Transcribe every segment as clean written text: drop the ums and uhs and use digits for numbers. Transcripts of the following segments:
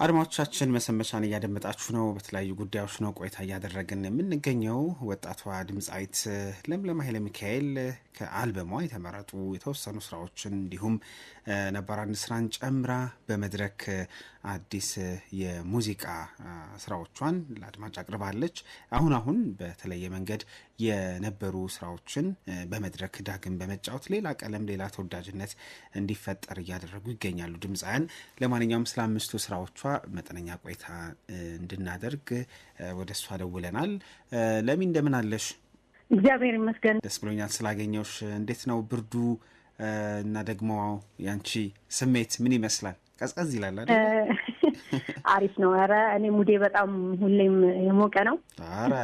አድማጮቻችን መሰንበቻን እያደመጣችሁ ነው። በተለያዩ ጉዳዮች ነው ቆይታ እያደረግን የምንገኘው። ወጣቷ ድምጻዊት ለምለም ኃይለ ሚካኤል ከአልበሟ የተመረጡ የተወሰኑ ስራዎችን እንዲሁም ነባር አንድ ስራን ጨምራ በመድረክ አዲስ የሙዚቃ ስራዎቿን ለአድማጭ አቅርባለች። አሁን በተለየ መንገድ የነበሩ ስራዎችን በመድረክ ዳግም በመጫወት ሌላ ቀለም ሌላ ተወዳጅነት እንዲፈጠር እያደረጉ ይገኛሉ ድምጻውያን። ለማንኛውም ስለ አምስቱ ስራዎቿ መጠነኛ ቆይታ እንድናደርግ ወደሷ ደውለናል። ለሚ እንደምን አለሽ? እግዚአብሔር ይመስገን። ደስ ብሎኛል ስላገኘውሽ። እንዴት ነው ብርዱ እና ደግሞ ያንቺ ስሜት ምን ይመስላል? ቀዝቀዝ ይላል አይደል? አሪፍ ነው። ኧረ እኔ ሙዴ በጣም ሁሌም የሞቀ ነው። ኧረ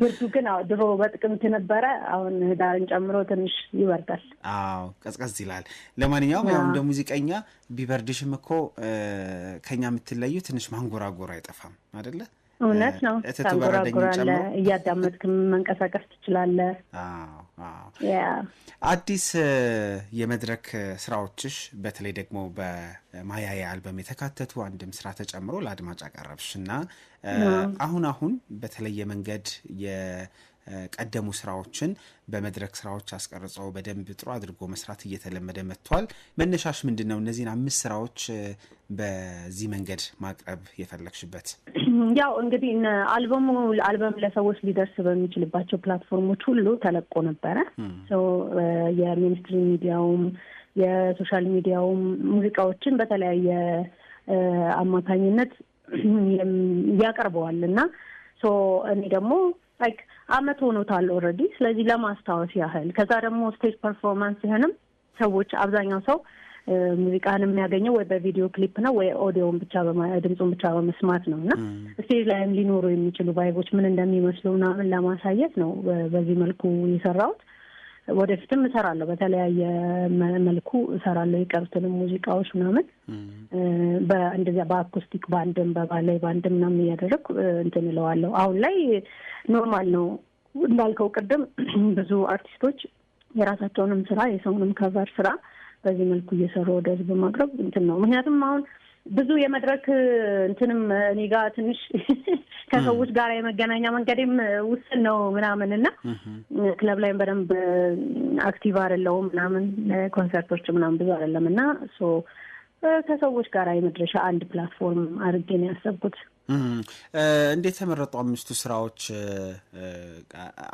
ብርዱ ግን ድሮ በጥቅምት ነበረ፣ አሁን ዳርን ጨምሮ ትንሽ ይበርዳል። አዎ ቀዝቀዝ ይላል። ለማንኛውም ያው እንደ ሙዚቀኛ ቢበርድሽም እኮ ከኛ የምትለዩ ትንሽ ማንጎራጎር አይጠፋም አይደለ? እውነት ነው። ታንጎራጉራለህ፣ እያዳመጥክ መንቀሳቀስ ትችላለህ። አዲስ የመድረክ ስራዎችሽ በተለይ ደግሞ በማያያ አልበም የተካተቱ አንድም ስራ ተጨምሮ ለአድማጭ አቀረብሽ እና አሁን በተለየ መንገድ የቀደሙ ስራዎችን በመድረክ ስራዎች አስቀርጸው በደንብ ጥሩ አድርጎ መስራት እየተለመደ መጥቷል። መነሻሽ ምንድን ነው እነዚህን 5 ስራዎች በዚህ መንገድ ማቅረብ የፈለግሽበት? ያው እንግዲህ አልበም ለሰዎች ሊደርስ በሚችልባቸው ፕላትፎርሞች ሁሉ ተለቆ ነበረ። የሚኒስትሪ ሚዲያውም የሶሻል ሚዲያውም ሙዚቃዎችን በተለያየ አማካኝነት ያቀርበዋል እና እኔ ደግሞ አመት ሆኖታል ኦልሬዲ። ስለዚህ ለማስታወስ ያህል ከዛ ደግሞ ስቴጅ ፐርፎርማንስ ሲሆንም ሰዎች አብዛኛው ሰው ሙዚቃን የሚያገኘው ወይ በቪዲዮ ክሊፕ ነው ወይ ኦዲዮን ብቻ ድምጹን ብቻ በመስማት ነው እና ስቴጅ ላይም ሊኖሩ የሚችሉ ቫይቦች ምን እንደሚመስሉ ምናምን ለማሳየት ነው በዚህ መልኩ የሰራሁት። ወደፊትም እሰራለሁ፣ በተለያየ መልኩ እሰራለሁ የቀሩትንም ሙዚቃዎች ምናምን በእንደዚያ በአኩስቲክ ባንድም በባላይ ባንድም ምናምን እያደረግኩ እንትን እለዋለሁ። አሁን ላይ ኖርማል ነው እንዳልከው ቅድም ብዙ አርቲስቶች የራሳቸውንም ስራ የሰውንም ከቨር ስራ በዚህ መልኩ እየሰሩ ወደ ህዝብ ማቅረብ እንትን ነው። ምክንያቱም አሁን ብዙ የመድረክ እንትንም እኔ ጋር ትንሽ ከሰዎች ጋር የመገናኛ መንገዴም ውስን ነው ምናምን እና ክለብ ላይም በደንብ አክቲቭ አይደለሁም ምናምን ኮንሰርቶች ምናምን ብዙ አይደለም እና ከሰዎች ጋር የመድረሻ አንድ ፕላትፎርም አድርጌ ነው ያሰብኩት። እንዴት ተመረጡ 5ቱ ስራዎች?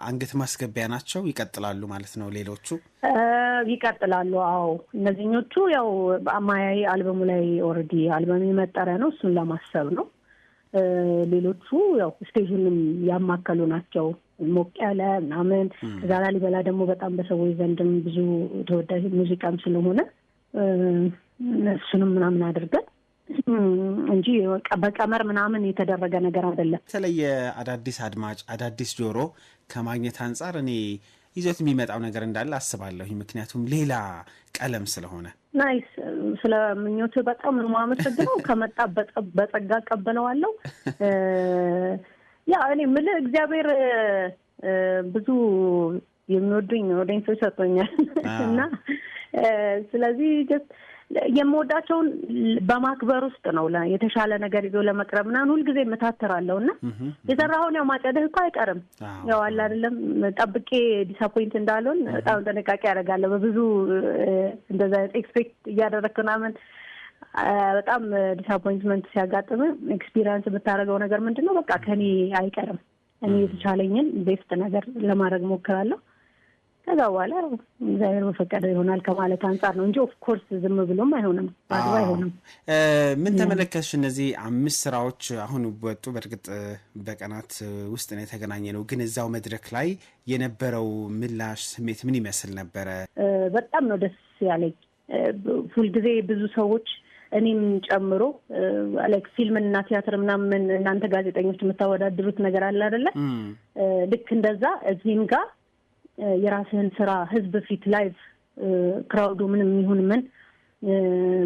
አንገት ማስገቢያ ናቸው? ይቀጥላሉ ማለት ነው ሌሎቹ? ይቀጥላሉ። አዎ እነዚህኞቹ ያው ማያይ አልበሙ ላይ ኦልሬዲ አልበሙ የመጠሪያ ነው፣ እሱን ለማሰብ ነው። ሌሎቹ ያው ስቴጅንም ያማከሉ ናቸው፣ ሞቅ ያለ ምናምን። ከዛ ላሊበላ ደግሞ በጣም በሰዎች ዘንድም ብዙ ተወዳጅ ሙዚቃም ስለሆነ እሱንም ምናምን አድርገን እንጂ በቀመር ምናምን የተደረገ ነገር አይደለም። የተለየ አዳዲስ አድማጭ አዳዲስ ጆሮ ከማግኘት አንጻር እኔ ይዞት የሚመጣው ነገር እንዳለ አስባለሁ። ምክንያቱም ሌላ ቀለም ስለሆነ። ናይስ። ስለ ምኞት በጣም ነው የማመሰግነው። ከመጣ በጸጋ ቀበለዋለሁ። ያ እኔ ምን እግዚአብሔር ብዙ የሚወዱኝ ኦዲየንሶች ሰጥቶኛል እና ስለዚህ ጀስት የምወዳቸውን በማክበር ውስጥ ነው የተሻለ ነገር ይዞ ለመቅረብ እና ሁልጊዜ መታተራለሁ እና የሰራውን ያው ማጨድህ እኮ አይቀርም። ያው አለ አይደለም ጠብቄ ዲስአፖይንት እንዳልሆን በጣም ጥንቃቄ ያደርጋለሁ። በብዙ እንደዛ ኤክስፔክት እያደረግኩ ምናምን በጣም ዲስአፖይንትመንት ሲያጋጥም ኤክስፒሪየንስ የምታደርገው ነገር ምንድነው? በቃ ከኔ አይቀርም። እኔ የተቻለኝን ቤስት ነገር ለማድረግ ሞክራለሁ። ከዛ በኋላ እግዚአብሔር በፈቀደው ይሆናል ከማለት አንጻር ነው እንጂ ኦፍ ኮርስ ዝም ብሎም አይሆንም፣ ባዶ አይሆንም። ምን ተመለከትሽ? እነዚህ 5 ስራዎች አሁን ወጡ። በእርግጥ በቀናት ውስጥ ነው የተገናኘ ነው፣ ግን እዛው መድረክ ላይ የነበረው ምላሽ ስሜት ምን ይመስል ነበረ? በጣም ነው ደስ ያለኝ። ሁልጊዜ ብዙ ሰዎች እኔም ጨምሮ ፊልምና ቲያትር ምናምን እናንተ ጋዜጠኞች የምታወዳድሩት ነገር አለ አይደለ? ልክ እንደዛ እዚህም ጋር የራስህን ስራ ህዝብ ፊት ላይቭ ክራውዱ ምንም ይሁን ምን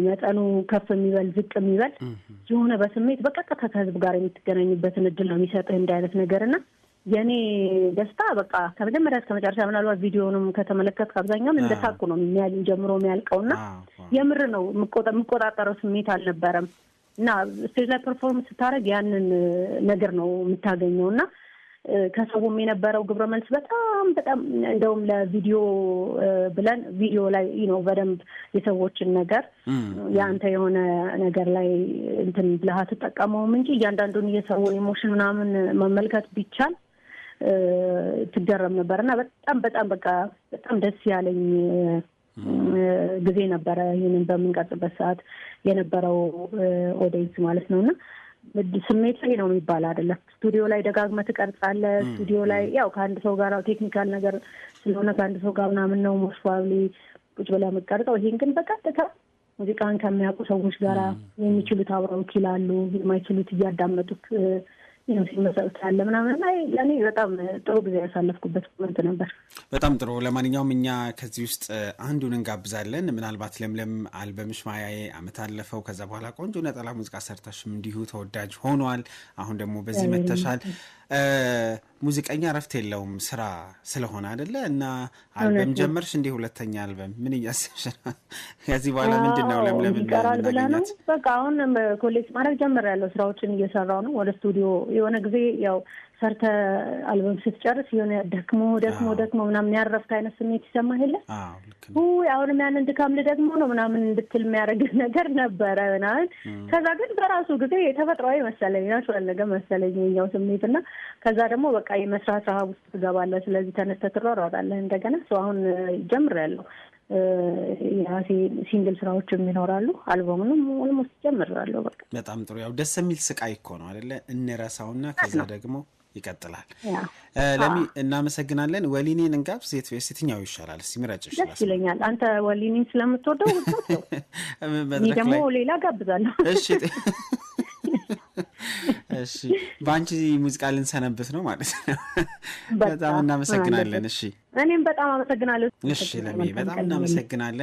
መጠኑ ከፍ የሚበል ዝቅ የሚበል የሆነ በስሜት በቀጥታ ከህዝብ ጋር የምትገናኝበትን እድል ነው የሚሰጥህ እንዲህ አይነት ነገርና የኔ ደስታ በቃ ከመጀመሪያ እስከ መጨረሻ ምናልባት ቪዲዮንም ከተመለከትክ አብዛኛው እንደሳቁ ነው ጀምሮ የሚያልቀውና የምር ነው የምቆጣጠረው ስሜት አልነበረም። እና ስቴጅ ላይ ፐርፎርም ስታደርግ ያንን ነገር ነው የምታገኘው እና ከሰውም የነበረው ግብረ መልስ በጣም እንደውም ለቪዲዮ ብለን ቪዲዮ ላይ በደንብ የሰዎችን ነገር ያንተ የሆነ ነገር ላይ እንትን ብለህ ተጠቀመውም እንጂ እያንዳንዱን የሰውን ኢሞሽን ምናምን መመልከት ቢቻል ትገረም ነበርና በጣም በጣም ደስ ያለኝ ጊዜ ነበረ። ይሄንን በምንቀርጽበት ሰዓት የነበረው ኦዲየንስ ማለት ነውና ስሜት ላይ ነው የሚባል አይደለም። ስቱዲዮ ላይ ደጋግመህ ትቀርጻለህ። ስቱዲዮ ላይ ያው ከአንድ ሰው ጋር ቴክኒካል ነገር ስለሆነ ከአንድ ሰው ጋር ምናምን ነው ሞስት ፕሮባብሊ ቁጭ ብለህ የምትቀርጸው። ይሄን ግን በቀጥታ ሙዚቃን ከሚያውቁ ሰዎች ጋር የሚችሉት አብረው ይላሉ፣ የማይችሉት እያዳመጡት ሲመሰሉት ያለ ምናምን ላይ ለእኔ በጣም ጥሩ ጊዜ ያሳለፍኩበት ሞመንት ነበር። በጣም ጥሩ። ለማንኛውም እኛ ከዚህ ውስጥ አንዱን እንጋብዛለን። ምናልባት ለምለም አልበምሽ ማያዬ አመት አለፈው። ከዛ በኋላ ቆንጆ ነጠላ ሙዚቃ ሰርተሽም እንዲሁ ተወዳጅ ሆኗል። አሁን ደግሞ በዚህ መተሻል። ሙዚቀኛ ረፍት የለውም ስራ ስለሆነ አይደለ? እና አልበም ጀመርሽ እንዲህ ሁለተኛ አልበም ምን እያሰብሽ ነው? ከዚህ በኋላ ምንድነው ለምለም እናገኛት? በቃ አሁን ኮሌክት ማድረግ ጀምሬያለሁ። ስራዎችን እየሰራው ነው። ወደ ስቱዲዮ የሆነ ጊዜ ያው ሰርተ አልበም ስትጨርስ የሆነ ደክሞ ምናምን ያረፍክ አይነት ስሜት ይሰማህ የለ? አሁንም ያንን ድካም ልደግሞ ነው ምናምን እንድትል የሚያደርግ ነገር ነበረ ምናምን። ከዛ ግን በራሱ ጊዜ ተፈጥሯዊ መሰለኝ ናቹራል ነገር መሰለኝ የኛው ስሜት እና ከዛ ደግሞ በቃ የመስራት ረሀብ ውስጥ ትገባለህ። ስለዚህ ተነስተህ ትሯሯጣለህ እንደገና። አሁን ጀምሬያለሁ። የራሴ ሲንግል ስራዎችም ይኖራሉ። አልበሙንም ኦልሞስት ጀምሬያለሁ። በቃ በጣም ጥሩ። ያው ደስ የሚል ስቃይ እኮ ነው አይደለ? እንረሳውና ከዛ ደግሞ ይቀጥላል። ለሚ እናመሰግናለን። ወሊኔን እንጋብዝ። የትኛው ይሻላል? እስኪ ምረጭ። ደስ ይለኛል። አንተ ወሊኔን ስለምትወደው እኔ ደግሞ ሌላ ጋብዛለሁ። እሺ በአንቺ ሙዚቃ ልንሰነብት ነው ማለት ነው። በጣም እናመሰግናለን። እሺ እኔም በጣም አመሰግናለሁ። እሺ ለሚ በጣም እናመሰግናለን።